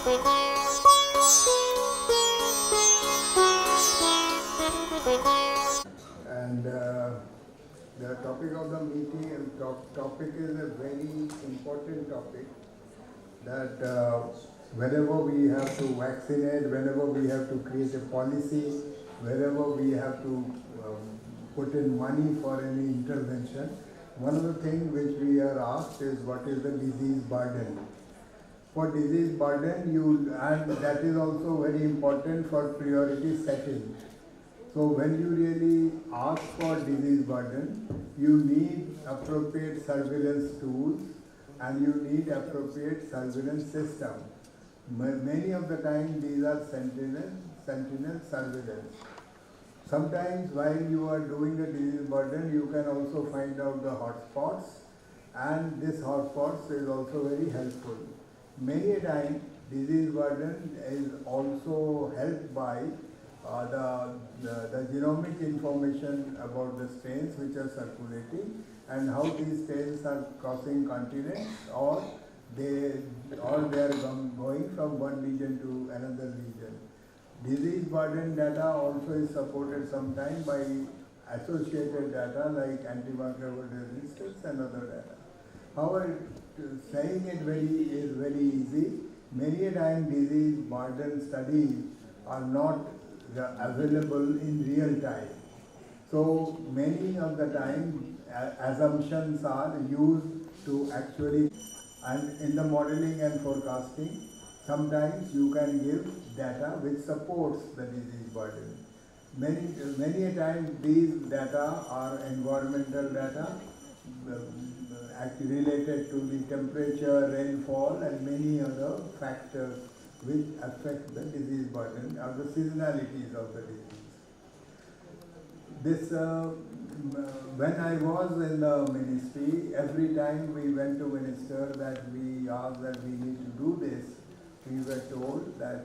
And the topic of the meeting topic is a very important topic that whenever we have to vaccinate, whenever we have to create a policy, wherever we have to put in money for any intervention, one of the things which we are asked is what is the disease burden. For disease burden, and that is also very important for priority setting. So when you really ask for disease burden, you need appropriate surveillance tools and you need appropriate surveillance system. Many of the time these are sentinel surveillance. Sometimes while you are doing the disease burden, you can also find out the hotspots, and this hotspots is also very helpful. Many a time disease burden is also helped by the genomic information about the strains which are circulating and how these strains are crossing continents or they are going from one region to another region. Disease burden data also is supported sometimes by associated data like antimicrobial resistance and other data. However, saying it is very easy. Many a time disease burden studies are not available in real time. So many of the time assumptions are used to actually, and in the modeling and forecasting, sometimes you can give data which supports the disease burden. Many a time these data are environmental data related to the temperature, rainfall and many other factors which affect the disease burden or the seasonalities of the disease. This, when I was in the ministry, every time we went to minister that we asked that we need to do this, we were told that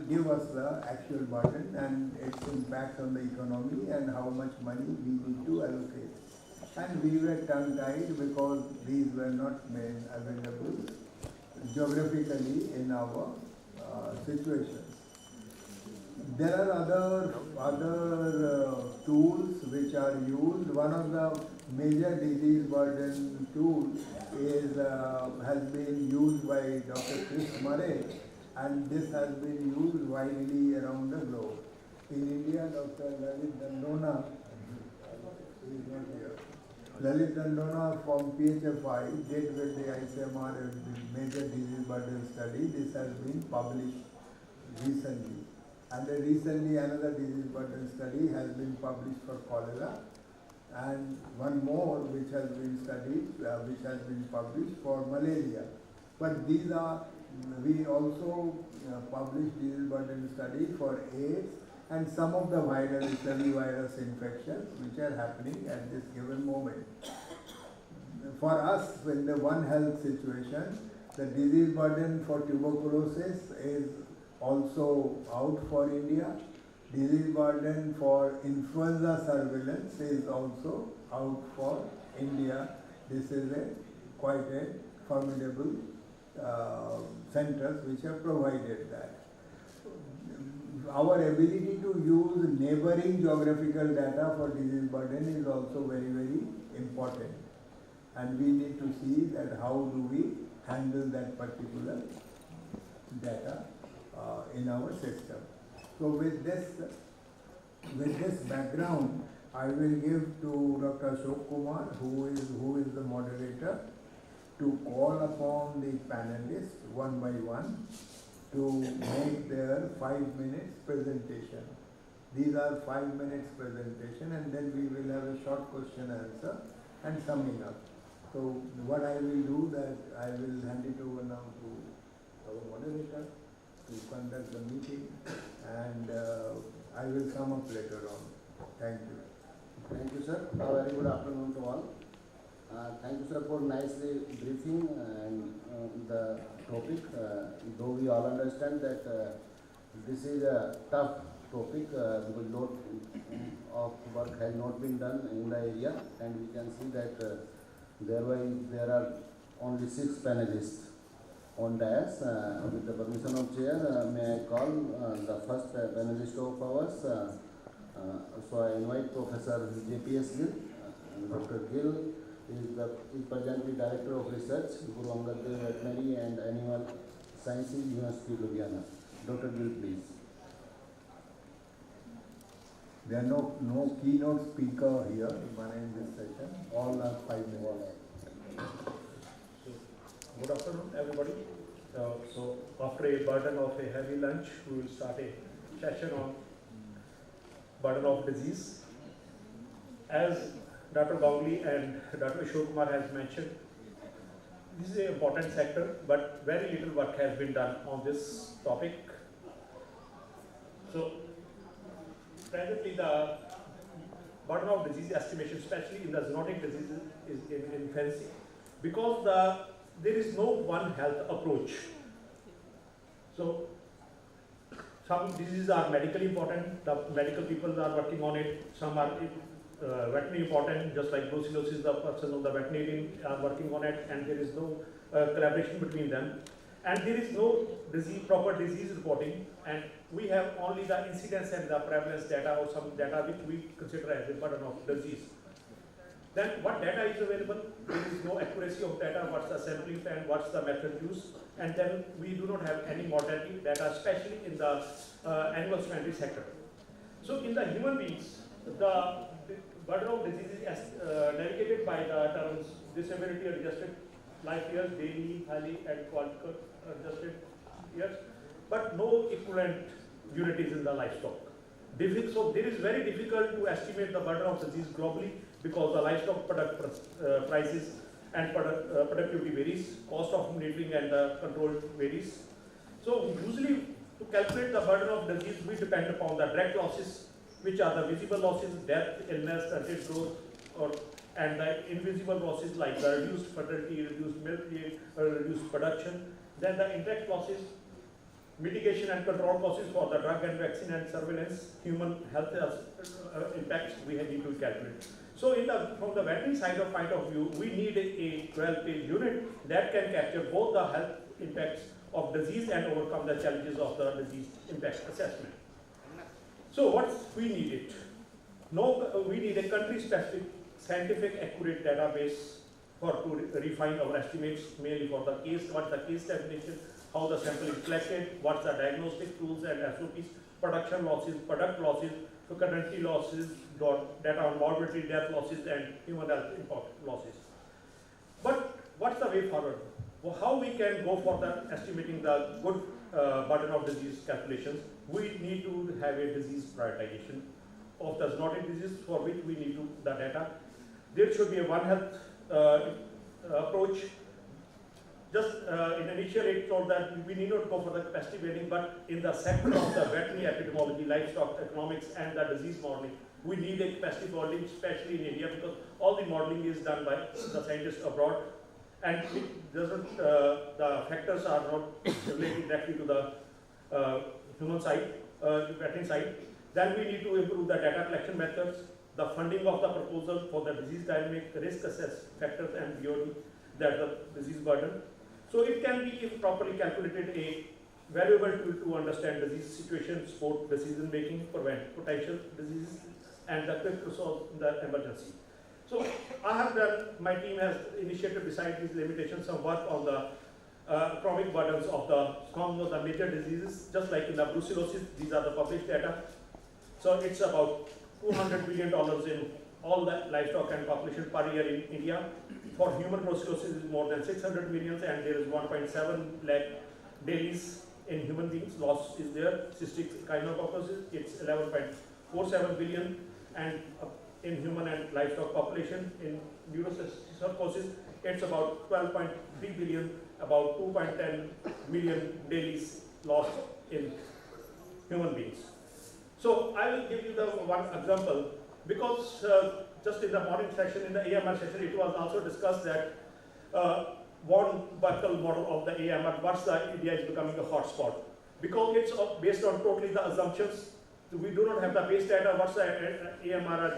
give us the actual burden and its impact on the economy and how much money we need to allocate. And we were tongue-tied because these were not made available geographically in our situation. There are other tools which are used. One of the major disease burden tools has been used by Dr. Chris Murray, and this has been used widely around the globe. In India, Dr. Lalit Dandona is not here. Lalit Dandona from PHFI did with the ICMR a major disease burden study. This has been published recently. And recently another disease burden study has been published for cholera, and one more which has been studied, which has been published for malaria. But these are, we also published disease burden study for AIDS and some of the viral virus infections which are happening at this given moment. For us, in the One Health situation, the disease burden for tuberculosis is also out for India. Disease burden for influenza surveillance is also out for India. This is quite a formidable centers which have provided that. Our ability to use neighboring geographical data for disease burden is also very, very important. And we need to see that how do we handle that particular data in our system. So with this background, I will give to Dr. Ashok Kumar, who is the moderator, to call upon the panelists one by one to make their 5 minutes presentation. These are 5 minutes presentation, and then we will have a short question answer and summing up. So what I will do that I will hand it over now to our moderator to conduct the meeting, and I will sum up later on. Thank you. Thank you, sir. A very good afternoon to all. Thank you, sir, for nicely briefing and the topic. Though we all understand that this is a tough topic because lot of work has not been done in the area, and we can see that there are only 6 panelists. on dais. With the permission of chair, may I call the first panelist of ours. So I invite Professor J.P.S. Gill. Dr. Gill is presently Director of Research, Guru Angad Dev Veterinary and Animal Sciences, University Ludhiana. Dr. Gill, please. There are no keynote speaker here in this session. All are 5 minutes. Good afternoon, everybody. So after a burden of a heavy lunch, we will start a session on burden of disease. As Dr. Gangli and Dr. Ashok Kumar has mentioned, this is an important sector, but very little work has been done on this topic. So presently the burden of disease estimation, especially in the zoonotic diseases, is in infancy, because there is no one health approach. So some diseases are medically important, the medical people are working on it, some are veterinary important, just like brucellosis, the person of the veterinarian are working on it, and there is no collaboration between them. And there is no proper disease reporting, and we have only the incidence and the prevalence data, or some data which we consider as a burden of disease. Then what data is available? There is no accuracy of data, what's the sampling plan, what's the method used, and then we do not have any mortality data, especially in the animal husbandry sector. So in the human beings, the burden of disease is navigated by the terms disability adjusted life years, daily, highly, and quality adjusted years, but no equivalent unit is in the livestock. So it is very difficult to estimate the burden of disease globally, because the livestock product prices and productivity varies, cost of monitoring and the control varies. So usually to calculate the burden of disease, we depend upon the direct losses, which are the visible losses, death, illness, stunted growth, and the invisible losses like the reduced fertility, reduced milk yield, reduced production. Then the indirect losses, mitigation and control losses for the drug and vaccine and surveillance, human health impacts we need to calculate. So from the veterinary side of point of view, we need a 12-page unit that can capture both the health impacts of disease and overcome the challenges of the disease impact assessment. So what we needed? We need a country-specific, scientific, accurate database to refine our estimates, mainly for the case, what's the case definition, how the sample is collected, what's the diagnostic tools and SOPs, production losses, product losses, fecundity losses, data on morbidity, death losses, and human health impact losses. But what's the way forward? Well, how we can go for the estimating the good burden of disease calculations? We need to have a disease prioritization of the zoonotic disease, for which we need the data. There should be a One Health approach. Just in initial it told that we need not go for the capacity building, but in the sector of the veterinary epidemiology, livestock economics, and the disease modeling, we need a capacity building, especially in India, because all the modeling is done by the scientists abroad, and it doesn't, the factors are not related directly to the human side, veterinary side. Then we need to improve the data collection methods, the funding of the proposal for the disease dynamic, risk assess factors, and BOD, that the disease burden. So it can be, if properly calculated, a valuable tool to understand disease situation, support decision making, prevent potential diseases, and the quick resolve in the emergency. So I have done, my team has initiated, beside these limitations, some work on the economic burdens of the major diseases, just like in the brucellosis. These are the published data. So it's about $200 billion in all the livestock and population per year in India. For human brucellosis, is more than 600 million, and there is 1.7 lakh dailies in human beings. Loss is there. Cystic echinococcus, it's 11.47 billion, and in human and livestock population, in neurocercosis, it's about 12.3 billion, about 2.10 million dailies lost in human beings. So I will give you the one example, because just in the morning session, in the AMR session, it was also discussed that one Buckle model of the AMR, what's the India is becoming a hotspot, because it's based on totally the assumptions. So we do not have the base data, what's the AMR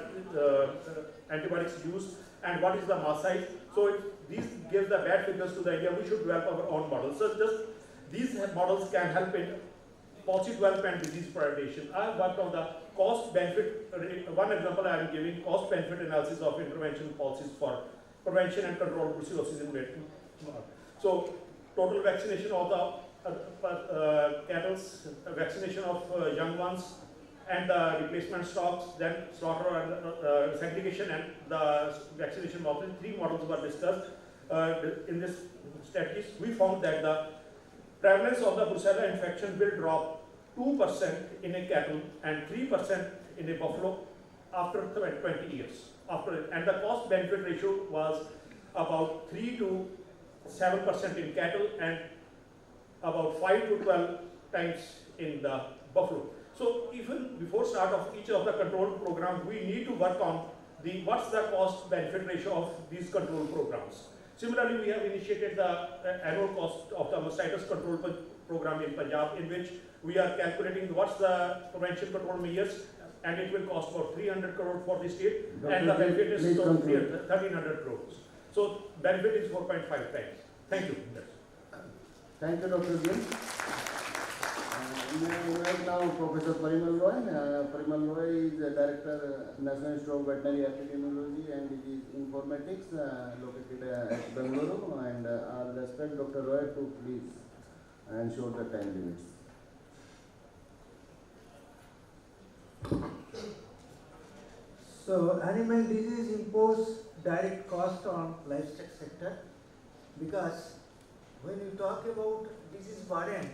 antibiotics used, and what is the mass size. So these give the bad figures to the idea we should develop our own models. So just these models can help in policy development, disease prioritization. I have worked on the cost benefit. One example I am giving: cost benefit analysis of intervention policies for prevention and control of brucellosis in meat. So total vaccination of the cattle, vaccination of young ones, and the replacement stocks, then slaughter and segregation, and the vaccination models. 3 models were discussed in this strategies. We found that the prevalence of the brucella infection will drop 2% in a cattle and 3% in a buffalo after 20 years. And the cost benefit ratio was about 3 to 7% in cattle and about 5 to 12 times in the buffalo. So even before start of each of the control programs, we need to work on what's the cost benefit ratio of these control programs. Similarly, we have initiated the annual cost of the mastitis control program in Punjab, in which we are calculating what's the prevention control measures, and it will cost about 300 crore for the state, and the benefit is 1300 crores. So benefit is 4.5 times. Thank you. Thank you, Dr. Jim. May I invite now Professor Parimal Roy. Parimal Roy is the Director, National Institute of Veterinary Epidemiology and Disease Informatics, located at Bangalore. And I'll respect Dr. Roy to please ensure the time limits. So, animal disease impose direct cost on livestock sector, because when you talk about disease burden,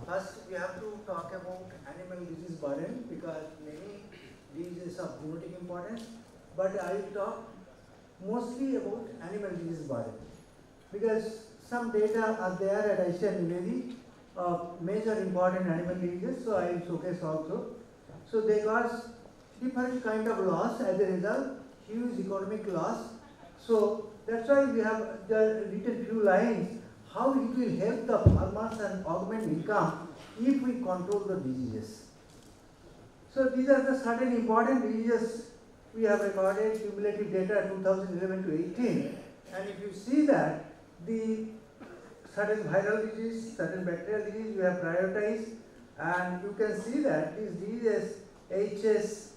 first we have to talk about animal disease burden, because many diseases of zoonotic importance, but I will talk mostly about animal disease burden, because some data are there at ICR Nivedi of major important animal diseases, so I will showcase also. So they cause different kind of loss as a result, huge economic loss. So that's why we have written few lines how it will help the farmers and augment income if we control the diseases. So these are the certain important diseases we have recorded cumulative data 2011 to 18, and if you see that the certain viral disease, certain bacterial disease we have prioritized, and you can see that these diseases, HS,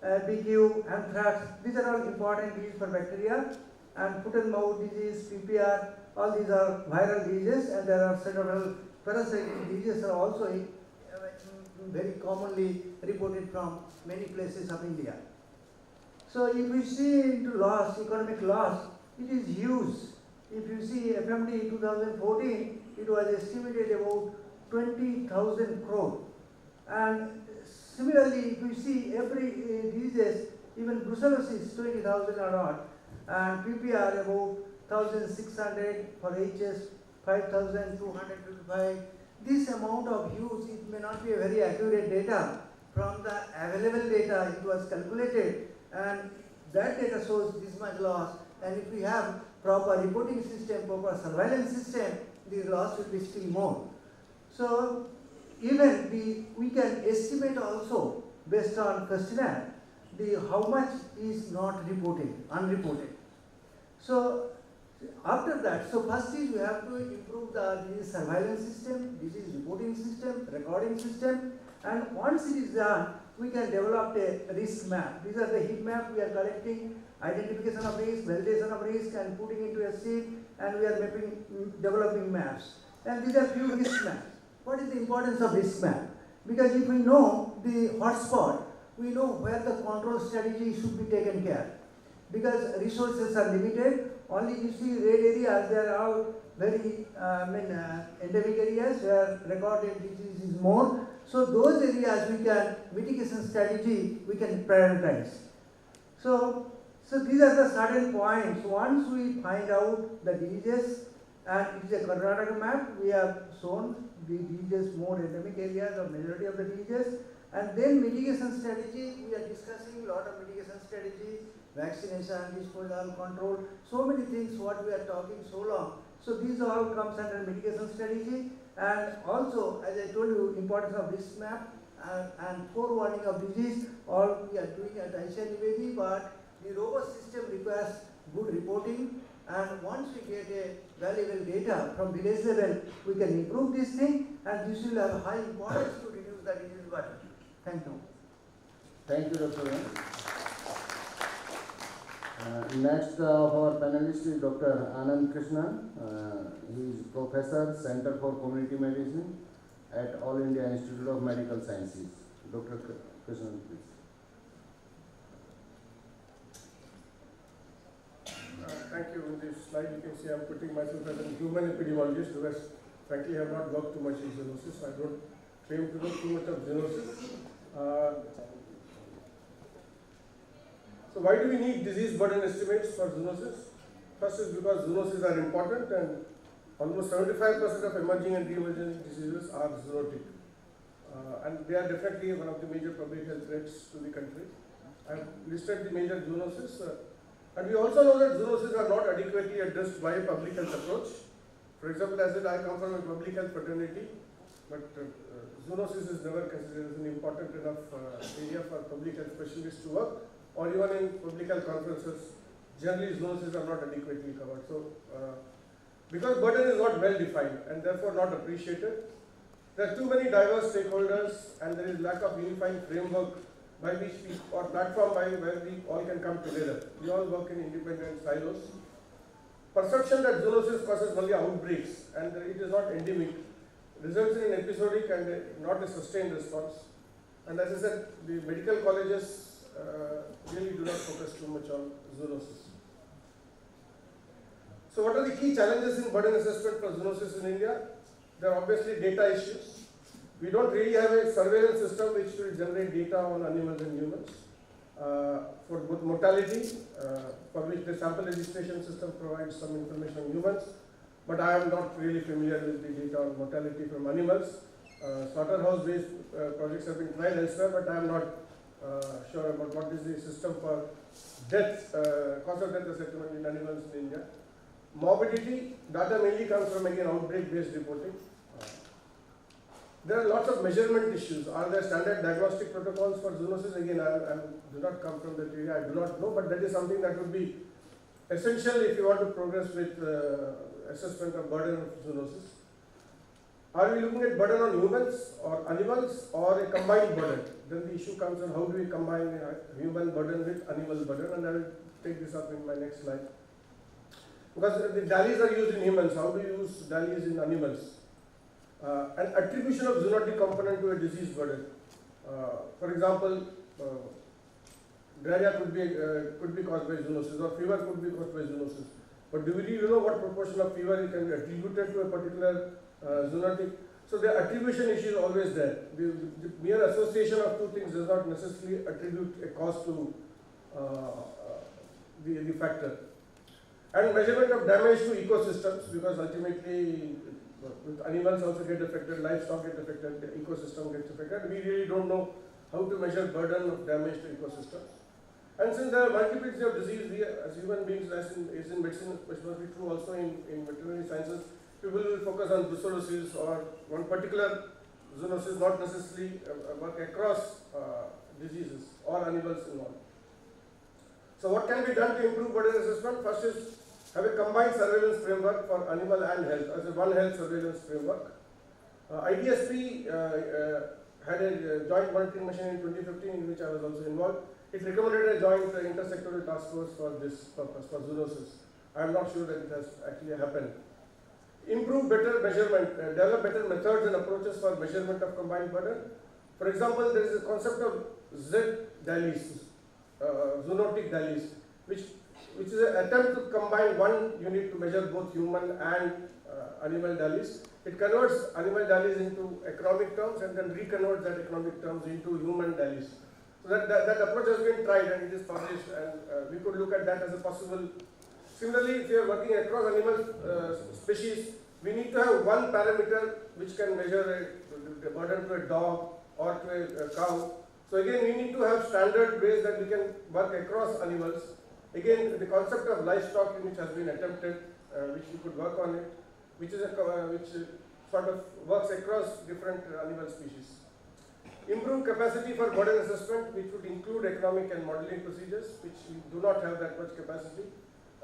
BQ, anthrax, these are all important diseases for bacteria, and foot and mouth disease, PPR, all these are viral diseases, and there are several parasitic diseases are also very commonly reported from many places of India. So if we see into loss, economic loss, it is huge. If you see FMD 2014, it was estimated about 20,000 crore. And similarly, if you see every diseases, even brucellosis 20,000 or not, and PPR about 1,600, for HS 5,255. This amount of use, it may not be a very accurate data. From the available data, it was calculated, and that data shows this much loss. And if we have proper reporting system, proper surveillance system, the loss will be still more. So even we can estimate also based on questionnaire how much is not reported, unreported. So after that, so first is we have to improve the disease surveillance system, disease reporting system, recording system, and once it is done, we can develop a risk map. These are the heat map we are collecting, identification of risk, validation of risk, and putting into a sheet, and we are developing maps. And these are few risk maps. What is the importance of risk map? Because if we know the hotspot, we know where the control strategy should be taken care. Because resources are limited, only you see red areas, they are all very endemic areas where recorded disease is more. So those areas we can, mitigation strategy, we can prioritize. So these are the certain points. Once we find out the diseases, and it is a Karnataka map, we have shown the diseases, more endemic areas or majority of the diseases, and then mitigation strategy, we are discussing a lot of mitigation strategy, vaccination, disposal, control, so many things what we are talking so long. So these all comes under mitigation strategy, and also as I told you, importance of risk map and forewarning of disease, all we are doing at ICR Nivedi, but the robust system requires good reporting, And once we get a valuable data from village level, we can improve this thing, and this will have high importance to reduce the disease burden. Thank you. Thank you, Dr. M. Next of our panelist is Dr. Anand Krishnan. He is Professor, Center for Community Medicine at All India Institute of Medical Sciences. Dr. Krishnan, please. Thank you. In this slide, you can see I'm putting myself as a human epidemiologist because, frankly, I have not worked too much in zoonosis. I don't claim to know too much of zoonosis. So why do we need disease burden estimates for zoonosis? First is because zoonoses are important, and almost 75% of emerging and re-emerging diseases are zoonotic. And they are definitely one of the major public health threats to the country. I have listed the major zoonoses. And we also know that zoonoses are not adequately addressed by a public health approach. For example, as I said, I come from a public health fraternity, but zoonosis is never considered as an important enough area for public health specialists to work, or even in public health conferences, generally zoonoses are not adequately covered. So, because burden is not well defined and therefore not appreciated, there are too many diverse stakeholders and there is lack of unifying framework by which we, or platform by where we all can come together. We all work in independent silos. Perception that zoonosis causes only outbreaks and it is not endemic results in an episodic and not a sustained response. And as I said, the medical colleges really do not focus too much on zoonosis. So what are the key challenges in burden assessment for zoonosis in India? There are obviously data issues. We don't really have a surveillance system which will generate data on animals and humans. For both mortality, for which the sample registration system provides some information on humans, but I am not really familiar with the data on mortality from animals. Slaughterhouse-based projects have been tried elsewhere, but I am not sure about what is the system for death, cause of death assessment in animals in India. Morbidity data mainly comes from again outbreak-based reporting. There are lots of measurement issues. Are there standard diagnostic protocols for zoonosis? Again, I do not come from that area, I do not know, but that is something that would be essential if you want to progress with assessment of burden of zoonosis. Are we looking at burden on humans or animals or a combined burden? Then the issue comes on how do we combine human burden with animal burden, and I will take this up in my next slide. Because the DALIs are used in humans, how do you use DALIs in animals? An attribution of zoonotic component to a disease burden. For example, diarrhea could be caused by zoonosis, or fever could be caused by zoonosis. But do we really know what proportion of fever can be attributed to a particular zoonotic? So the attribution issue is always there. The mere association of two things does not necessarily attribute a cause to the factor. And measurement of damage to ecosystems, because ultimately animals also get affected, livestock get affected, the ecosystem gets affected. We really don't know how to measure burden of damage to ecosystems. And since there are multiplicity of disease, we as human beings, as in medicine, which must be true also in veterinary sciences, people will focus on brucellosis or one particular zoonosis, not necessarily work across diseases or animals involved. So what can be done to improve burden assessment? First is have a combined surveillance framework for animal and health as a One Health surveillance framework. IDSP had a joint monitoring mission in 2015 in which I was also involved. It recommended a joint intersectoral task force for this purpose, for zoonosis. I am not sure that it has actually happened. Improve better measurement, develop better methods and approaches for measurement of combined burden. For example, there is a concept of Z-DALIs, zoonotic DALIs, which is an attempt to combine one unit to measure both human and animal DALIs. It converts animal DALIs into economic terms and then reconverts that economic terms into human DALIs. So that approach has been tried and it is published, and we could look at that as a possible. Similarly, if you are working across animal species, we need to have one parameter which can measure the burden to a dog or to a cow. So again, we need to have standard ways that we can work across animals. Again, the concept of livestock unit has been attempted, which we could work on it, which sort of works across different animal species. Improve capacity for burden assessment, which would include economic and modeling procedures, which we do not have that much capacity.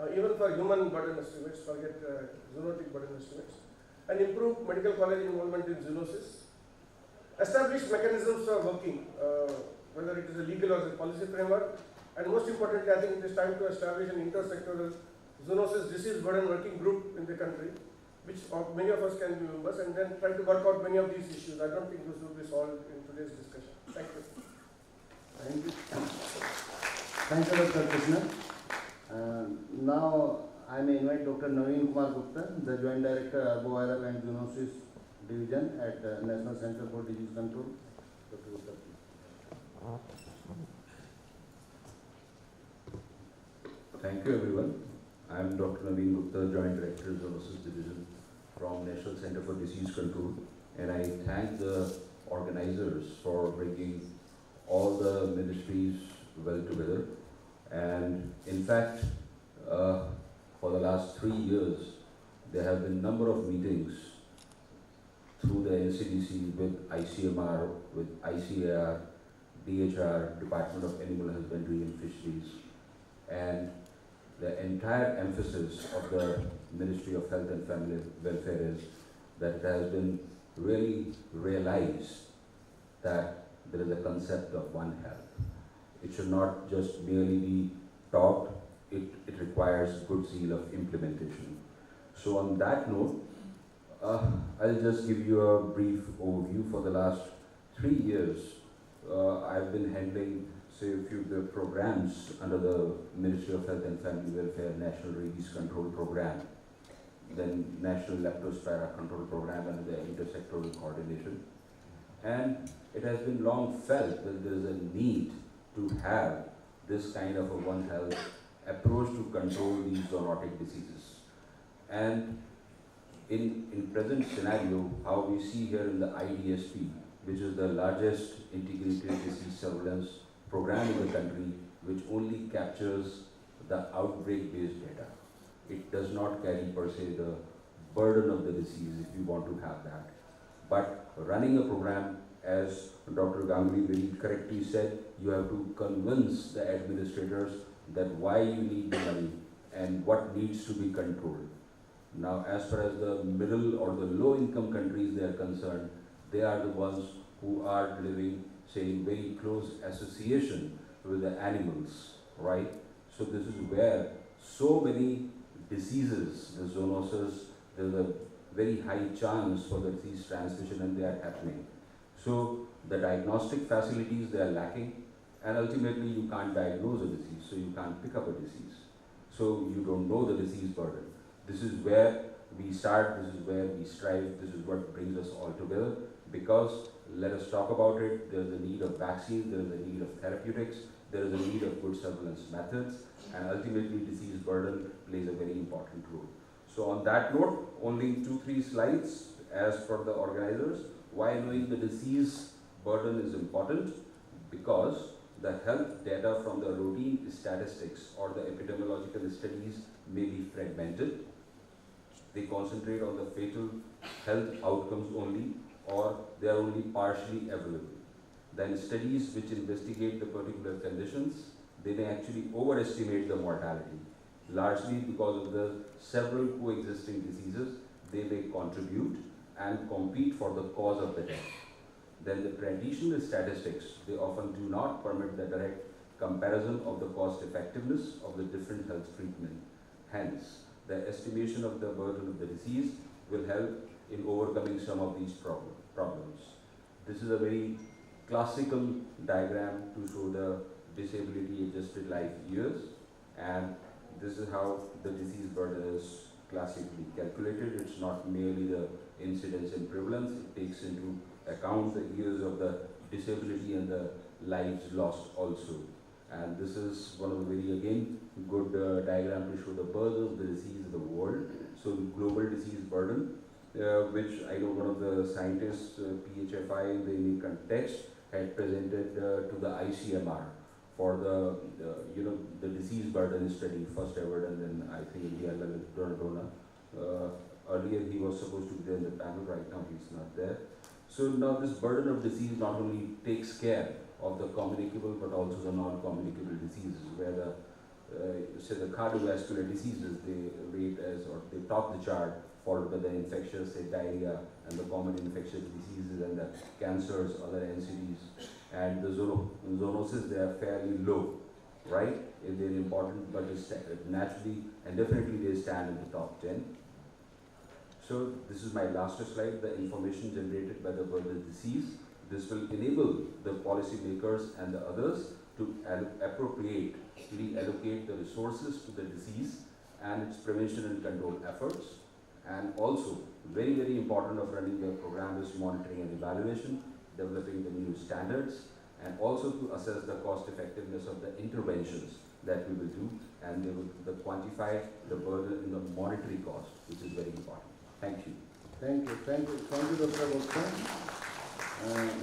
even for human burden estimates, forget zoonotic burden estimates, and improve medical college involvement in zoonosis. Establish mechanisms for working, whether it is a legal or a policy framework, and most importantly, I think it is time to establish an intersectoral zoonosis disease burden working group in the country, which many of us can be members, and then try to work out many of these issues. I don't think this will be solved in today's discussion. Thank you. Thank you. Thank you, Dr. Krishna. Now, I may invite Dr. Naveen Kumar Gupta, the Joint Director, Arboviral and Zoonosis Division at National Center for Disease Control. Dr. Gupta, please. Thank you, everyone. I am Dr. Naveen Gupta, Joint Director, Zoonosis Division from National Center for Disease Control, and I thank the organizers for bringing all the ministries well together. And in fact, for the last 3 years, there have been a number of meetings through the NCDC with ICMR, with ICAR, DHR, Department of Animal Husbandry and Fisheries, and the entire emphasis of the Ministry of Health and Family Welfare is that it has been really realized that there is a concept of One Health. It should not just merely be talked, it requires good zeal of implementation. So on that note, I'll just give you a brief overview. For the last 3 years, I've been handling, say, a few of the programs under the Ministry of Health and Family Welfare, National Rabies Control Program, then National Leptospira Control Program, and the intersectoral coordination. And it has been long felt that there is a need to have this kind of a One Health approach to control these zoonotic diseases. And in present scenario, how we see here in the IDSP, which is the largest integrated disease surveillance program in the country, which only captures the outbreak-based data. It does not carry per se the burden of the disease if you want to have that. But running a program, as Dr. Ganguly very correctly said, you have to convince the administrators that why you need the money and what needs to be controlled. Now, as far as the middle or the low income countries they are concerned, they are the ones who are living, say, in very close association with the animals, right? So this is where so many diseases, the zoonosis, there's a very high chance for the disease transmission and they are happening. So the diagnostic facilities, they are lacking, and ultimately you can't diagnose a disease, so you can't pick up a disease. So you don't know the disease burden. This is where we start, this is where we strive, this is what brings us all together, because let us talk about it, there is a need of vaccines, there is a need of therapeutics, there is a need of good surveillance methods, and ultimately disease burden plays a very important role. So on that note, only 2-3 slides as per the organizers. Why knowing the disease burden is important? Because the health data from the routine statistics or the epidemiological studies may be fragmented. They concentrate on the fatal health outcomes only, or they are only partially available. Then studies which investigate the particular conditions, they may actually overestimate the mortality, largely because of the several coexisting diseases. They may contribute and compete for the cause of the death. Then the traditional statistics, they often do not permit the direct comparison of the cost effectiveness of the different health treatment. Hence, the estimation of the burden of the disease will help in overcoming some of these problems. This is a very classical diagram to show the disability adjusted life years, and this is how the disease burden is classically calculated. It's not merely the incidence and prevalence, it takes into account the years of the disability and the lives lost also. And this is one of the very, again, good diagram to show the burden of the disease in the world. So the global disease burden, which I know one of the scientists, PHFI in the Indian context, had presented to the ICMR for the disease burden study, first ever, and then I think India Dona. Earlier he was supposed to be there in the panel, right now he's not there. So now this burden of disease not only takes care of the communicable but also the non-communicable diseases, where the say the cardiovascular diseases, they rate as, or they top the chart, followed by the infectious, say diarrhea, and the common infectious diseases, and the cancers, other NCDs. And the zoonosis, they are fairly low, right? They're important, but it's naturally and definitely they stand in the top 10. So this is my last slide, the information generated by the burden disease. This will enable the policymakers and the others to appropriately allocate the resources to the disease and its prevention and control efforts. And also, very, very important of running a program is monitoring and evaluation, developing the new standards, and also to assess the cost effectiveness of the interventions that we will do, and they will quantify the burden in the monetary cost, which is very important. Thank you. Thank you, Dr. Gupta.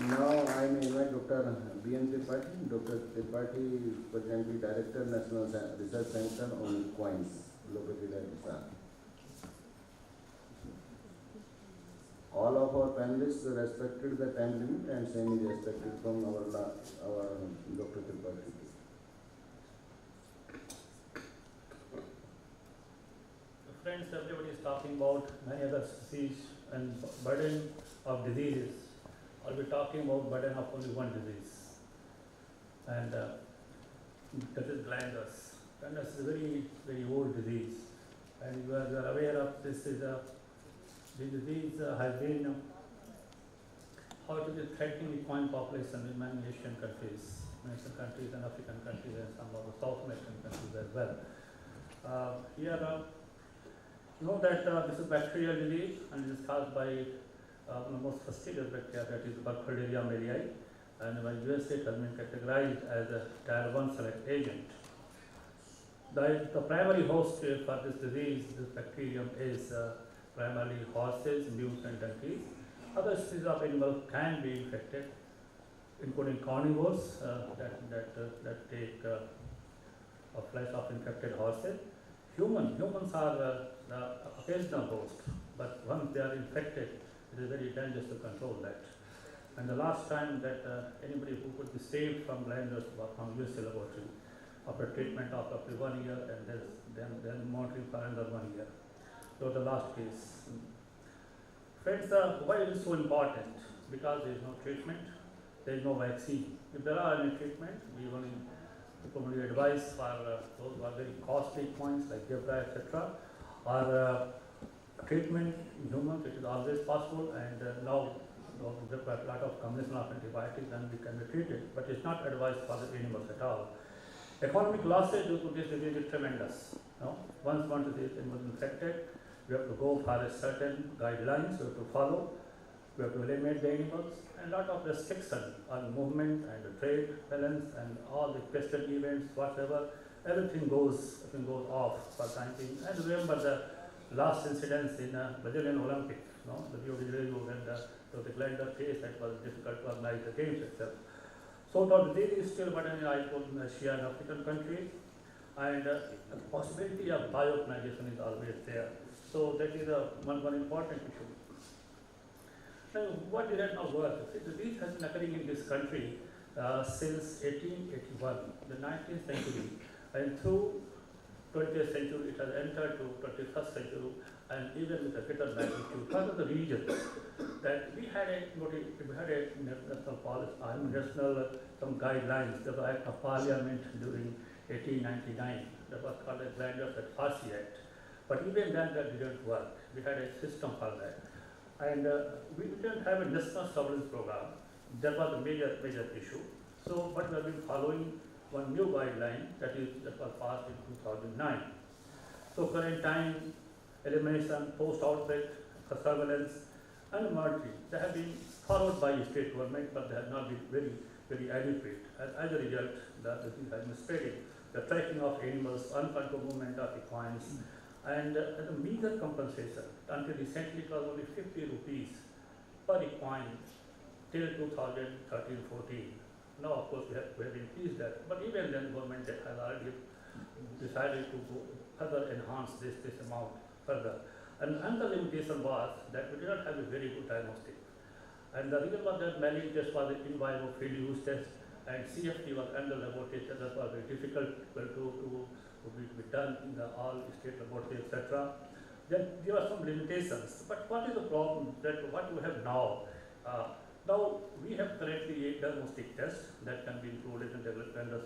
Now I may invite Dr. B.N. Tripathi. Dr. Tripathi is presently Director, National Research Center on Coins, located at Isar. All of our panelists respected the time limit and same is respected from our Dr. Tripathi. Friends, everybody is talking about many other diseases and burden of diseases. I'll be talking about burden of only one disease, and that is blindness. Blindness is a very, very old disease, and you are aware of this. The disease has been how it is threatening the coin population in many Asian countries and African countries and some of the South American countries as well. Here, you know that this is bacterial disease and it is caused by one of the most fastidious bacteria, that is Burkholderia mariae, and by USA it has been categorized as a tier 1 select agent. The primary host for this disease, this bacterium, is primarily horses, mules and donkeys. Other species of animals can be infected, including carnivores that take flesh of infected horses. Humans are the occasional host, but once they are infected, it is very dangerous to control that. And the last time that anybody who could be saved from blindness was from USA laboratory, after treatment of up to 1 year, and then monitoring for another 1 year. So the last case. Friends, why is it so important? Because there is no treatment, there is no vaccine. If there are any treatment, we only advise for those who are very costly points like zebra, etc. Or treatment in humans, it is always possible, and now there are a lot of combination of antibiotics and we can be treated, but it's not advised for the animals at all. Economic losses due to this disease is tremendous. No? Once one disease was infected, we have to go for a certain guidelines we have to follow. We have to eliminate the animals, and a lot of restriction on movement and the trade balance and all the question events, whatever, everything goes off for time being. And remember the last incidents in Brazilian Olympics, no? The Rio de Janeiro, when the glider case, that was difficult to organize the games itself. So the disease is still burdening in Asia and African countries, and the possibility of bioorganization is always there. So that is one important issue. Now, what did that not work? The disease has been occurring in this country since 1881, the 19th century, and through 20th century it has entered to 21st century, and even with a greater magnitude. Part of the region that we had a national policy, some guidelines. There was Act of Parliament during 1899 that was called the Blinders at Farsi Act. But even then that didn't work. We had a system for that. And we didn't have a national surveillance program. That was a major issue. So, but we have been following one new guideline that was passed in 2009. So, current time, elimination, post-outbreak, surveillance, and monitoring, they have been followed by state government, but they have not been very, very adequate. And as a result, the disease has been spreading. The tracking of animals, uncontrolled movement of equines, and the meager compensation. Until recently, it was only 50 rupees per equine till 2013-14. Now, of course, we have increased that. But even then, government has already decided to go further enhance this amount further. And another limitation was that we did not have a very good diagnostic. And the reason was that many tests was in vivo field use test, and CFT was under laboratory, that was very difficult to be done in the all state laboratory, etc. Then there are some limitations. But what is the problem that what we have now? Now we have currently a diagnostic test that can be included in the vendors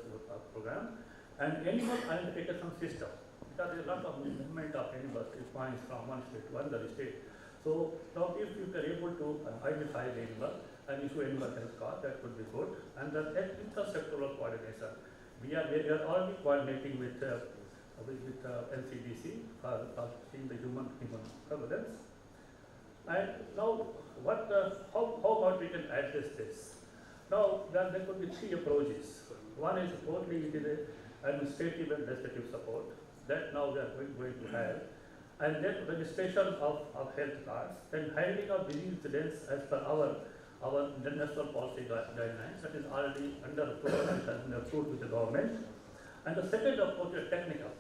program, and animal identification system. Because there is a lot of movement of animals, it points from one state to another state. So now if you are able to identify the animal and issue animal health card, that would be good. And then intersectoral coordination. We are already coordinating with NCDC for seeing the human prevalence. And now how about we can address this? Now there could be three approaches. One is totally it is administrative and legislative support that now we are going to have. And then registration of health cards, then handling of disease incidents as per our national policy guidelines that is already under approval and has been approved with the government. And the second approach is technical.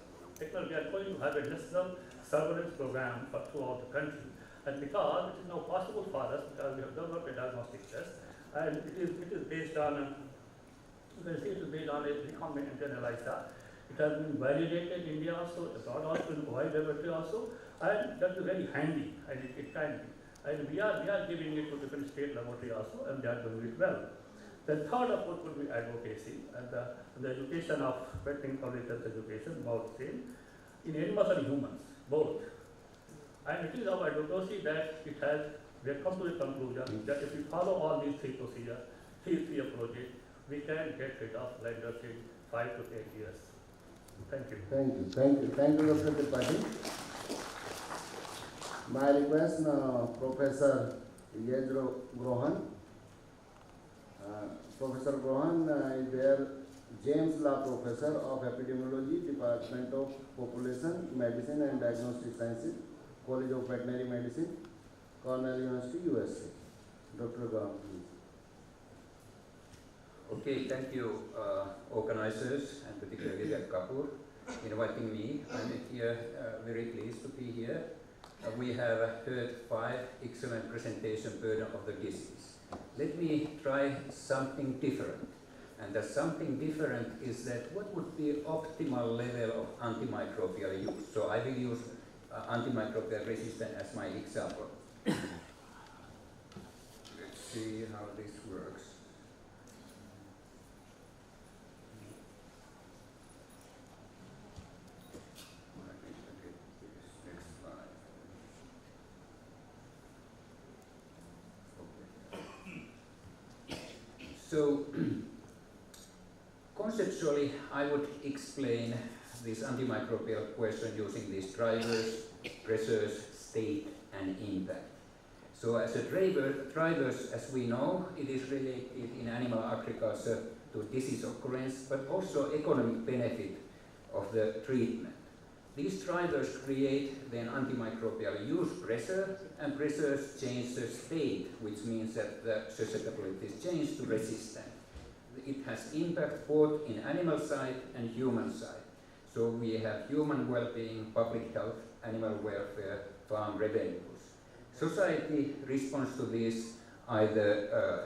We are going to have a national surveillance program throughout the country. And because it is now possible for us, because we have developed a diagnostic test, and it is based on, you can see it is based on a recombinant ELISA. It has been validated in India also, abroad also, in OHIC laboratory also, and that is very handy, and it can be. And we are giving it to different state laboratory also, and they are doing it well. The third approach would be advocacy, and the education of veterinary public health education, about the same, in animals and humans, both. And it is our advocacy that we have come to the conclusion that if we follow all these three procedures, three approaches, we can get rid of blindness in 5 to 10 years. Thank you. Thank you, Dr. Tripathi. My request now, Professor Yejro Grohan. Professor Grohan is there, James Law Professor of Epidemiology, Department of Population Medicine and Diagnostic Sciences, College of Veterinary Medicine, Cornell University, USA. Dr. Grohan, please. Okay, thank you, organizers, and particularly Vivek Kapoor, inviting me. I'm here very pleased to be here. We have heard 5 excellent presentations, burden of the disease. Let me try something different. And that something different is that what would be optimal level of antimicrobial use? So I will use antimicrobial resistance as my example. Let's see how this works. So, conceptually, I would explain this antimicrobial question using these drivers, pressures, state, and impact. So, as a drivers, as we know, it is related in animal agriculture to disease occurrence, but also economic benefit of the treatment. These drivers create then antimicrobial use pressure, and pressures change the state, which means that the susceptibility is changed to resistant. It has impact both in animal side and human side. So we have human well-being, public health, animal welfare, farm revenues. Society responds to this either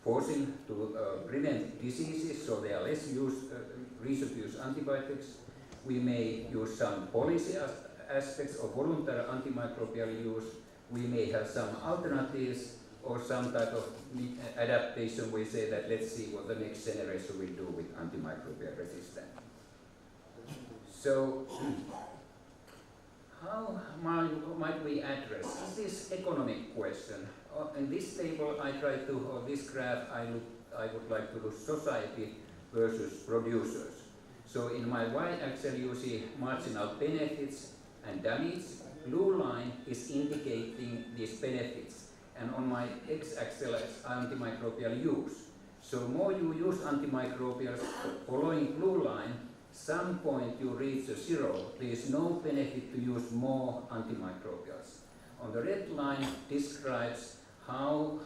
forcing to prevent diseases, so there are less reason to use antibiotics. We may use some policy aspects of voluntary antimicrobial use. We may have some alternatives or some type of adaptation. We say that let's see what the next generation will do with antimicrobial resistance. So, how might we address this economic question? In this table, I try to, or this graph, I would like to look society versus producers. So in my y-axis you see marginal benefits and damage. Blue line is indicating these benefits. And on my x-axis antimicrobial use. So more you use antimicrobials, following blue line, some point you reach a zero. There is no benefit to use more antimicrobials. On the red line describes how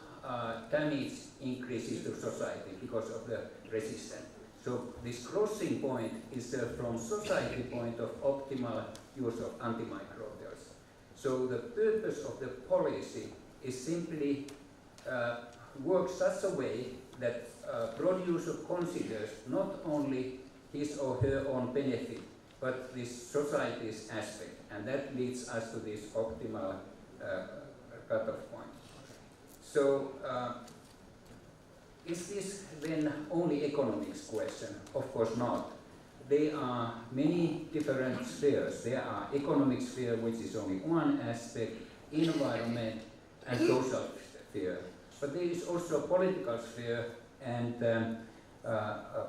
damage increases to society because of the resistance. So this crossing point is from society point of optimal use of antimicrobials. So the purpose of the policy is simply work such a way that producer considers not only his or her own benefit, but this society's aspect, and that leads us to this optimal cutoff point. So, is this then only economics question? Of course not. There are many different spheres. There are economic sphere, which is only one aspect, environment and social sphere. But there is also political sphere and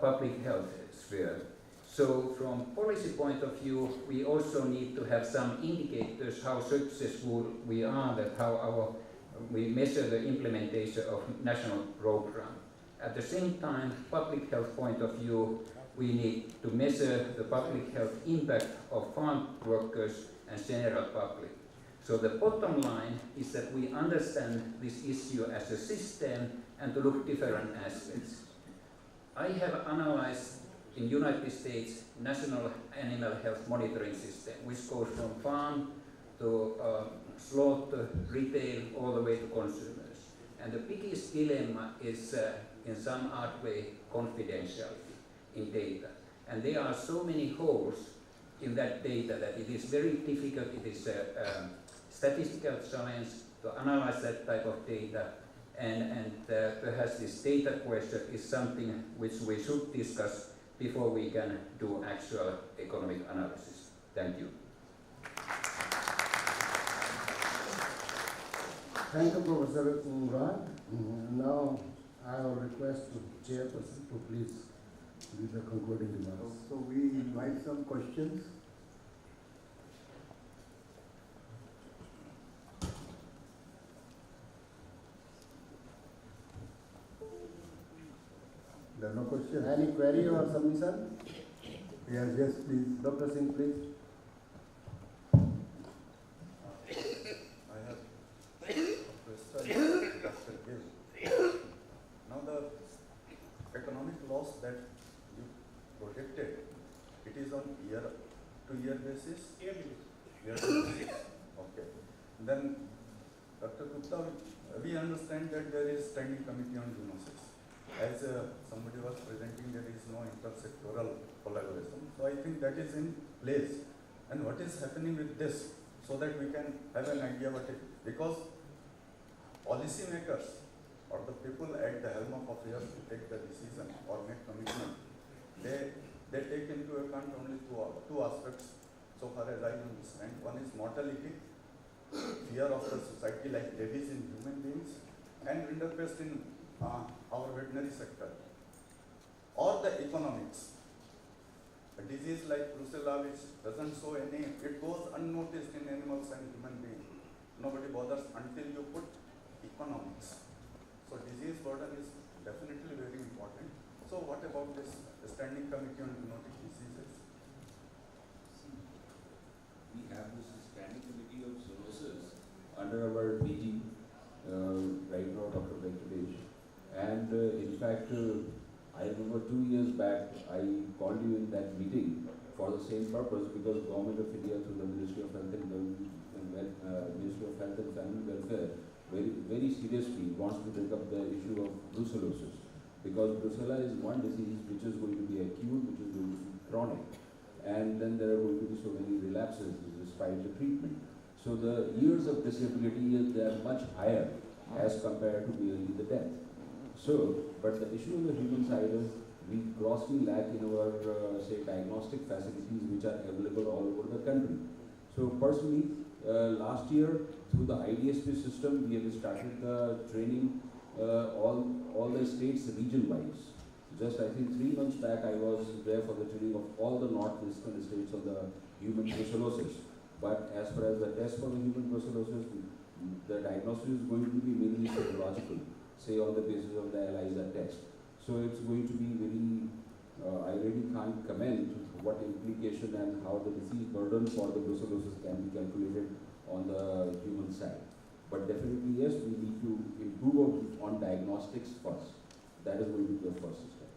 public health sphere. So from policy point of view, we also need to have some indicators how successful we are, that how we measure the implementation of national program. At the same time, public health point of view, we need to measure the public health impact of farm workers and general public. So the bottom line is that we understand this issue as a system and to look different aspects. I have analyzed in United States National Animal Health Monitoring System, which goes from farm to slaughter, retail, all the way to consumers. And the biggest dilemma is, in some odd way, confidentiality in data. And there are so many holes in that data that it is very difficult. It is a statistical challenge to analyze that type of data. And perhaps this data question is something which we should discuss before we can do actual economic analysis. Thank you. Thank you, Professor Umran. Now I will request the chairperson to please give the concluding remarks. So we invite some questions. There are no questions? Any query or submission? Yes, yes, please. Dr. Singh, please. I have a question, Dr. Gill. Now the economic loss that you projected, it is on year-to-year basis? Yearly. Yearly basis. Okay. Then, Dr. Gupta, we understand that there is standing committee on zoonosis. As somebody was presenting, there is no intersectoral collaboration. So I think that is in place. And what is happening with this, so that we can have an idea what it, because policymakers or the people at the helm of affairs to take the decision or make commitment, they take into account only two aspects so far as I understand. One is mortality, fear of the society like rabies in human beings, and rinderpest in our veterinary sector, or the economics. A disease like brucella, which doesn't show any, it goes unnoticed in animals and human beings. Nobody bothers until you put economics. So disease burden is definitely very important. So what about this standing committee on zoonotic diseases? We have this standing committee of zoonosis under our DG, right now Dr. Venkatesh. And in fact, I remember 2 years back, I called you in that meeting for the same purpose, because Government of India through the Ministry of Health and Ministry of Health and Family Welfare very seriously wants to take up the issue of brucellosis, because brucella is one disease which is going to be acute, which is going to be chronic, and then there are going to be so many relapses despite the treatment. So the years of disability they are much higher as compared to merely the death. So, but the issue on the human side is we grossly lack in our, say, diagnostic facilities which are available all over the country. So personally, last year through the IDSP system, we have started the training all the states region-wise. Just I think 3 months back, I was there for the training of all the northeastern states of the human brucellosis. But as far as the test for the human brucellosis, the diagnosis is going to be mainly serological, say on the basis of the ELISA test. So it's going to be very, I really can't comment what implication and how the disease burden for the brucellosis can be calculated on the human side. But definitely yes, we need to improve on diagnostics first. That is going to be the first step.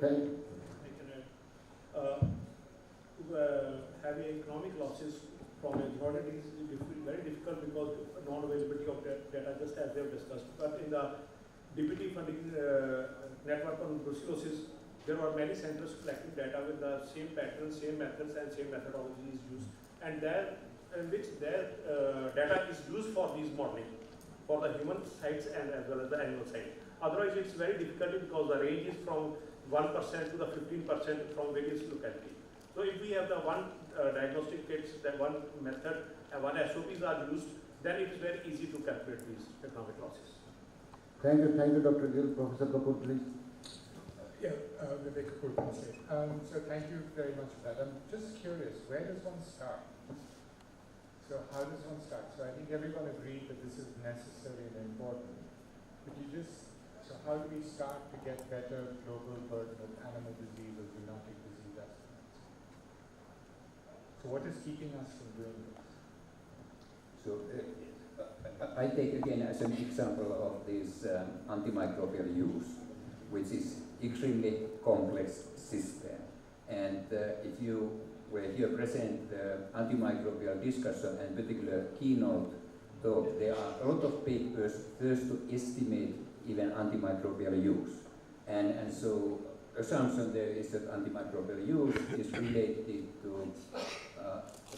Thank you. Having economic losses from a zoonotic disease is very difficult because non-availability of data, just as we have discussed. But in the DPT funding network on brucellosis, there were many centers collecting data with the same patterns, same methods, and same methodologies used, and their data is used for these modeling for the human sites and as well as the animal side. Otherwise, it's very difficult because the range is from 1% to the 15% from various localities. So if we have the one diagnostic kits, that one method, and one SOPs are used, then it is very easy to calculate these economic losses. Thank you, Dr. Gill. Professor Kapoor, please. Vivek Kapoor from State. So thank you very much for that. I'm just curious, where does one start? So how does one start? So I think everyone agreed that this is necessary and important. So how do we start to get better global burden of animal disease or zoonotic disease estimates? So what is keeping us from doing this? So I take again as an example of this antimicrobial use, which is extremely complex system. And if you were here present the antimicrobial discussion and particular keynote talk, there are a lot of papers first to estimate even antimicrobial use. And so assumption there is that antimicrobial use is related to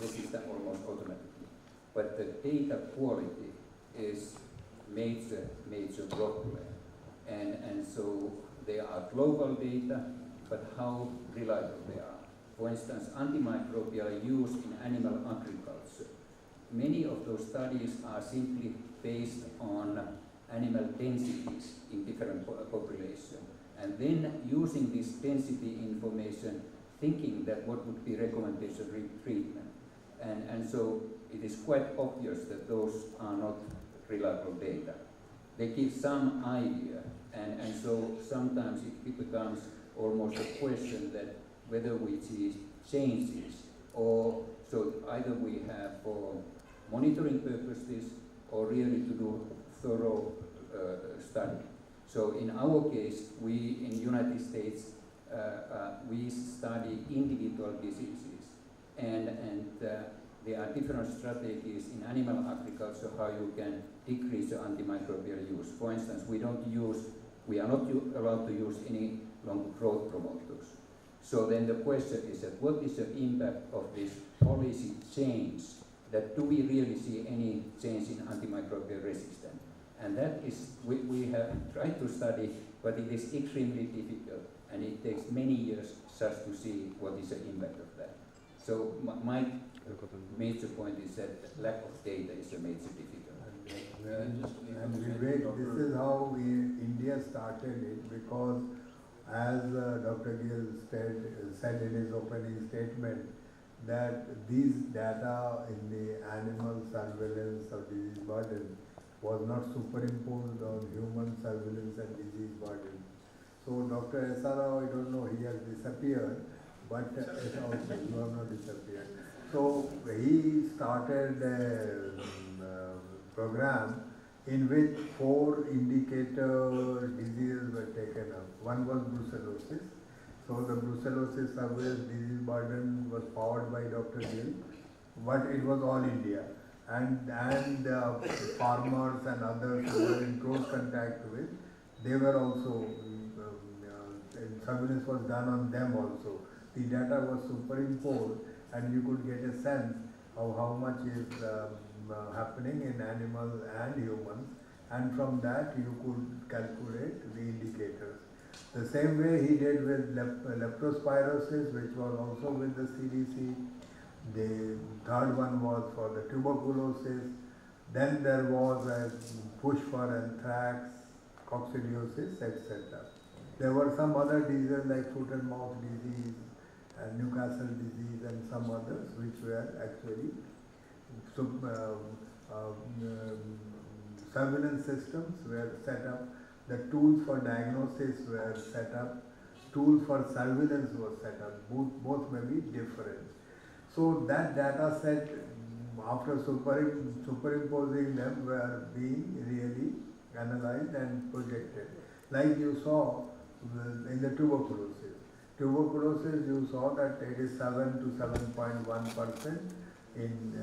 resistance almost automatically. But the data quality is major problem. And so there are global data, but how reliable they are. For instance, antimicrobial use in animal agriculture. Many of those studies are simply based on animal densities in different populations. And then using this density information, thinking that what would be recommendation treatment. And so it is quite obvious that those are not reliable data. They give some idea, and so sometimes it becomes almost a question that whether we see changes, or so either we have for monitoring purposes or really to do thorough study. So in our case, we in United States, we study individual diseases, and there are different strategies in animal agriculture how you can decrease the antimicrobial use. For instance, we are not allowed to use any longer growth promoters. So then the question is that what is the impact of this policy change? That do we really see any change in antimicrobial resistance? And that is, we have tried to study, but it is extremely difficult, and it takes many years just to see what is the impact of that. So my major point is that lack of data is a major difficulty. And Vivek, this is how India started it, because as Dr. Gill said in his opening statement, that these data in the animal surveillance of disease burden was not superimposed on human surveillance and disease burden. So Dr. SRO, I don't know, he has disappeared, but you have not disappeared. So he started a program in which 4 indicator diseases were taken up. One was brucellosis. So the brucellosis surveillance disease burden was powered by Dr. Gill, but it was all India. And farmers and others who were in close contact with, they were also, surveillance was done on them also. The data was superimposed, and you could get a sense of how much is happening in animals and humans, and from that you could calculate the indicators. The same way he did with leptospirosis, which was also with the CDC. The third one was for the tuberculosis. Then there was a push for anthrax, coccidiosis, etc. There were some other diseases like foot and mouth disease, and Newcastle disease, and some others which were actually surveillance systems were set up. The tools for diagnosis were set up. Tools for surveillance was set up. Both may be different. So that data set, after superimposing them, were being really analyzed and projected. Like you saw in the tuberculosis. Tuberculosis, you saw that it is 7 to 7.1% in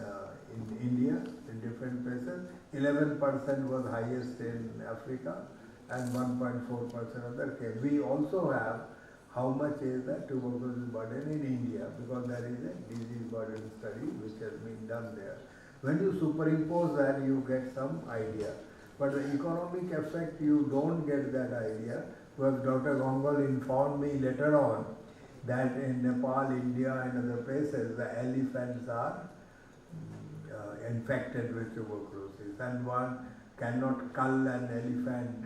India, in different places. 11% was highest in Africa, and 1.4% of the came. We also have how much is the tuberculosis burden in India, because there is a disease burden study which has been done there. When you superimpose that, you get some idea. But the economic effect, you don't get that idea. Because Dr. Gongal informed me later on that in Nepal, India and other places, the elephants are infected with tuberculosis, and one cannot cull an elephant.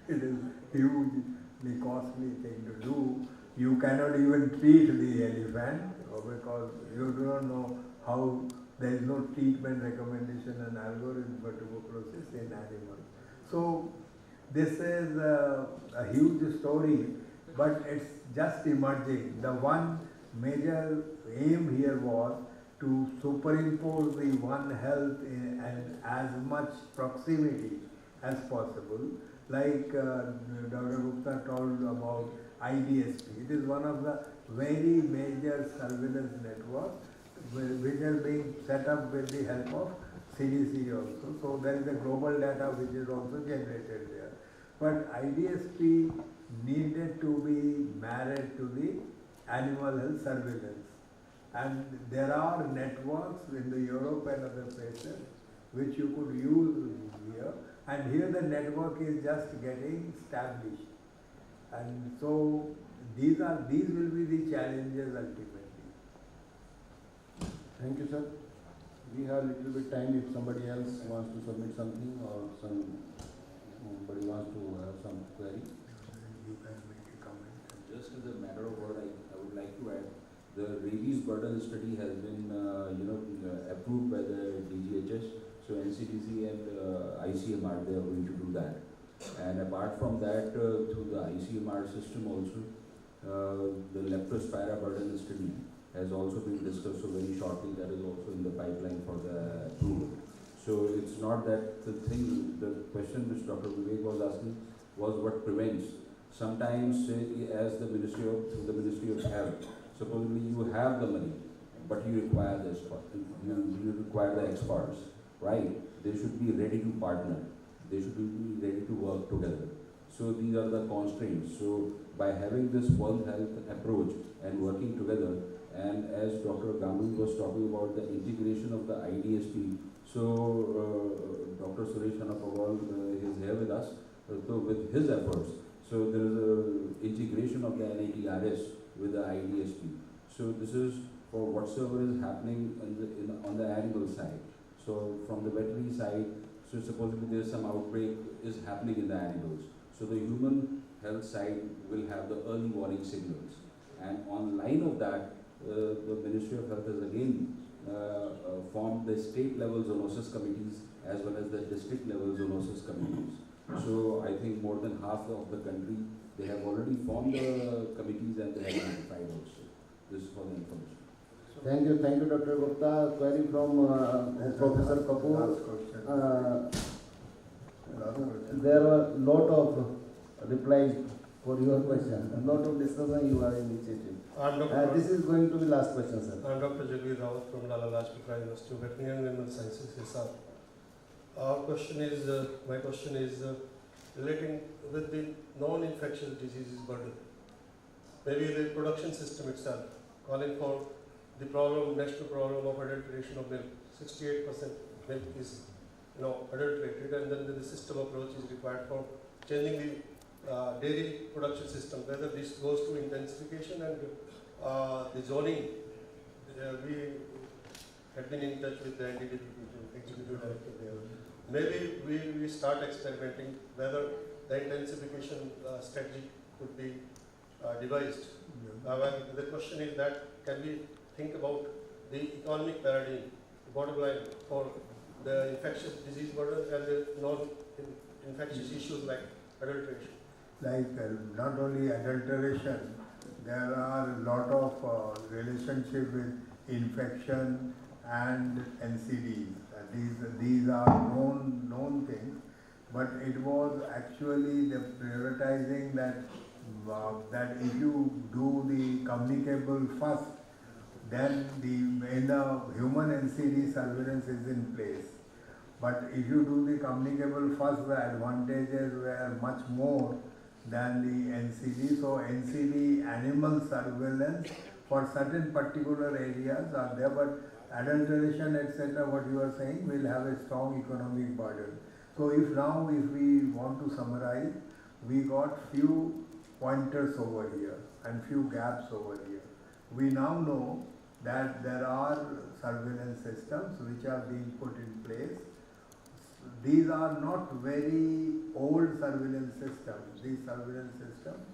It is hugely costly thing to do. You cannot even treat the elephant because you do not know how. There is no treatment recommendation and algorithm for tuberculosis in animals. So this is a huge story, but it's just emerging. The one major aim here was to superimpose the One Health and as much proximity as possible. Like Dr. Gupta told about IDSP. It is one of the very major surveillance networks which are being set up with the help of CDC also. So there is a global data which is also generated there. But IDSP needed to be married to the animal health surveillance. And there are networks in the Europe and other places which you could use here. And here the network is just getting established. And so these will be the challenges ultimately. Thank you, sir. We have a little bit time if somebody else wants to submit something or somebody wants to have some query. You can make a comment. Just as a matter of word, I would like to add, the rabies burden study has been approved by the DGHS. So NCDC and ICMR, they are going to do that. And apart from that, through the ICMR system also, the leptospira burden study has also been discussed. So very shortly, that is also in the pipeline for the approval. So it's not that the question which Dr. Vivek was asking was what prevents. Sometimes, as the through the Ministry of Health, supposedly you have the money, but you require the you require the experts, right? They should be ready to partner. They should be ready to work together. So these are the constraints. So by having this One Health approach and working together, and as Dr. Gambhir was talking about the integration of the IDSP, so Dr. Suresh Hanapawal is here with us, so with his efforts. So there is a integration of the NITRS with the IDSP. So this is for whatsoever is happening on the animal side. So from the veterinary side, so supposedly there is some outbreak is happening in the animals. So the human health side will have the early warning signals. And on line of that, the Ministry of Health has again formed the state level zoonosis committees as well as the district level zoonosis committees. So I think more than half of the country, they have already formed the committees and they have notified also. This is for the information. Thank you, Dr. Gupta. Query from Professor Kapoor. There are a lot of replies for your question. A lot of discussion you are initiating. This is going to be last question, sir. I am Dr. Jagvir Rawat from Lala Lajpat Rai University of Veterinary and Animal Sciences, SR. My question is relating with the non-infectious diseases burden. Maybe the production system itself, calling for the national problem of adulteration of milk. 68% milk is adulterated, and then the system approach is required for changing the dairy production system. Whether this goes to intensification and the zoning, we had been in touch with the NDDP, executive director there. Maybe we start experimenting whether the intensification strategy could be devised. The question is that can we think about the economic paradigm, the bottom line for the infectious disease burden and the non-infectious issues like adulteration? Like not only adulteration, there are a lot of relationship with infection and NCDs. These are known things, but it was actually the prioritizing that if you do the communicable first, then the human NCD surveillance is in place. But if you do the communicable first, the advantages were much more than the NCD. So NCD animal surveillance for certain particular areas are there, but adulteration, etc., what you are saying, will have a strong economic burden. So if we want to summarize, we got few pointers over here and few gaps over here. We now know that there are surveillance systems which are being put in place. These are not very old surveillance systems. These surveillance systems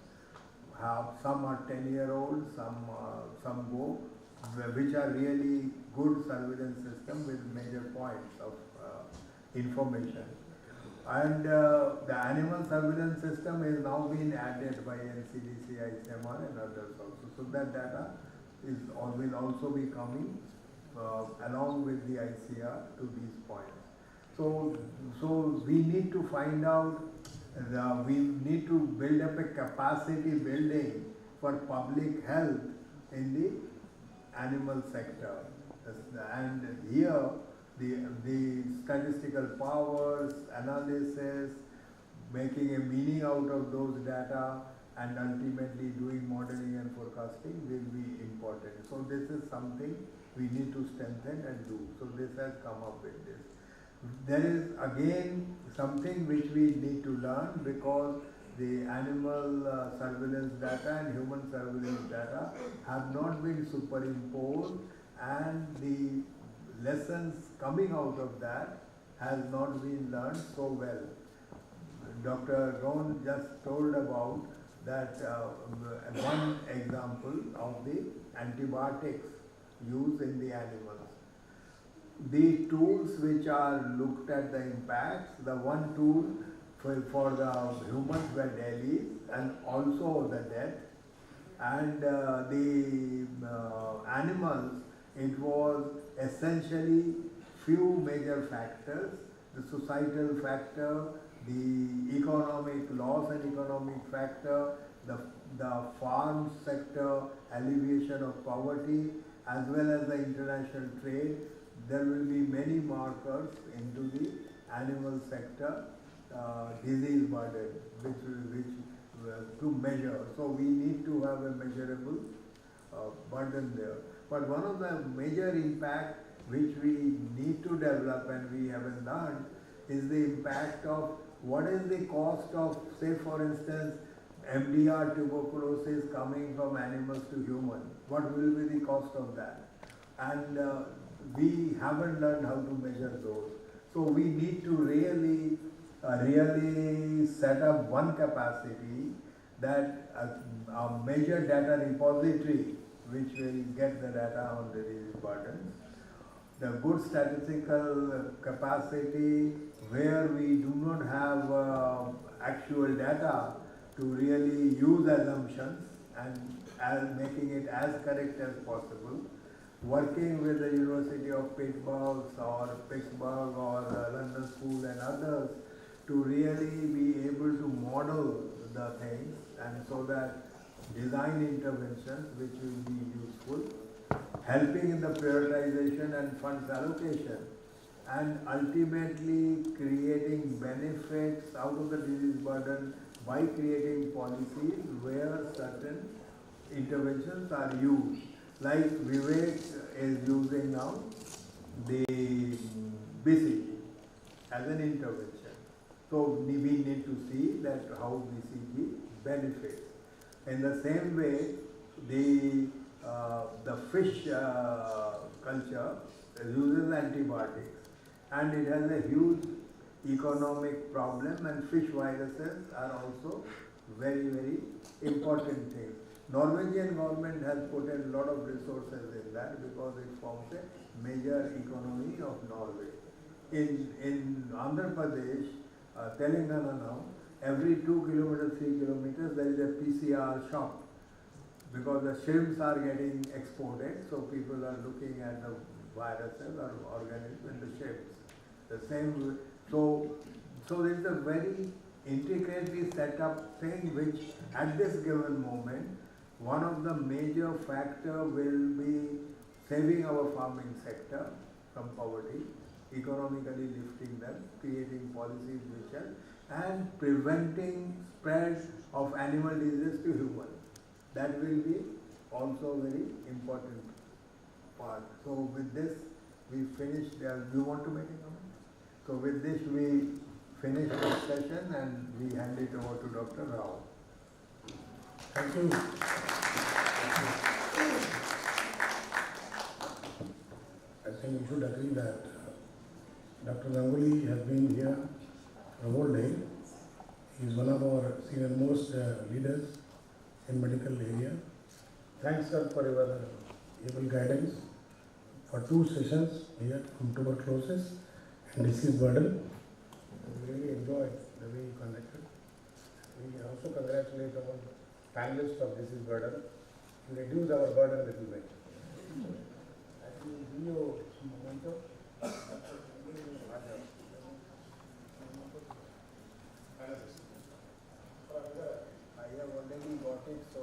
have, some are 10-year-old, some go, which are really good surveillance system with major points of information. And the animal surveillance system is now being added by NCDC, ICMR and others also. So that data will also be coming along with the ICR to these points. So we need to find out, we need to build up a capacity building for public health in the animal sector. And here, the statistical powers, analysis, making a meaning out of those data, and ultimately doing modeling and forecasting will be important. So this is something we need to strengthen and do. So this has come up with this. There is again something which we need to learn, because the animal surveillance data and human surveillance data have not been superimposed, and the lessons coming out of that has not been learned so well. Dr. Ron just told about that one example of the antibiotics used in the animals. The tools which are looked at the impacts, the one tool for the humans were deadly and also the death, and the animals, it was essentially few major factors: the societal factor, the economic loss and economic factor, the farm sector, alleviation of poverty, as well as the international trade. There will be many markers into the animal sector disease burden, which to measure. So we need to have a measurable burden there. But one of the major impact which we need to develop and we haven't learned is the impact of what is the cost of, say for instance, MDR tuberculosis coming from animals to human. What will be the cost of that? And we haven't learned how to measure those. So we need to really set up one capacity, that a major data repository which will get the data on the disease burdens, the good statistical capacity where we do not have actual data to really use assumptions and making it as correct as possible, working with the University of Pittsburgh or London School and others to really be able to model the things, and so that design interventions which will be useful, helping in the prioritization and funds allocation, and ultimately creating benefits out of the disease burden by creating policies where certain interventions are used. Like Vivek is using now the BCG as an intervention. So we need to see that how BCG benefits. In the same way, the fish culture uses antibiotics, and it has a huge economic problem, and fish viruses are also very, very important things. Norwegian government has put a lot of resources in that because it forms a major economy of Norway. In Andhra Pradesh, Telangana now, every 2 kilometers, 3 kilometers, there is a PCR shop, because the shrimps are getting exported, so people are looking at the viruses or organisms in the shrimps. The same, so there is a very intricately set up thing which at this given moment, one of the major factor will be saving our farming sector from poverty, economically lifting them, creating policies which help, and preventing spread of animal diseases to human. That will be also very important part. So with this, we finish. You want to make a comment? So with this, we finish this session and we hand it over to Dr. Rao. Thank you. I think we should agree that Dr. Ganguly has been here the whole day. He is one of our senior most leaders in medical area. Thanks, sir, for your able guidance for 2 sessions here on tuberculosis and disease burden. We really enjoyed the way you conducted. We also congratulate our panelists of disease burden. You reduce our burden a little bit. I will give you some momentum. I have already got it, so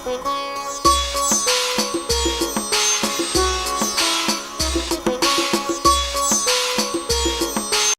Thank you.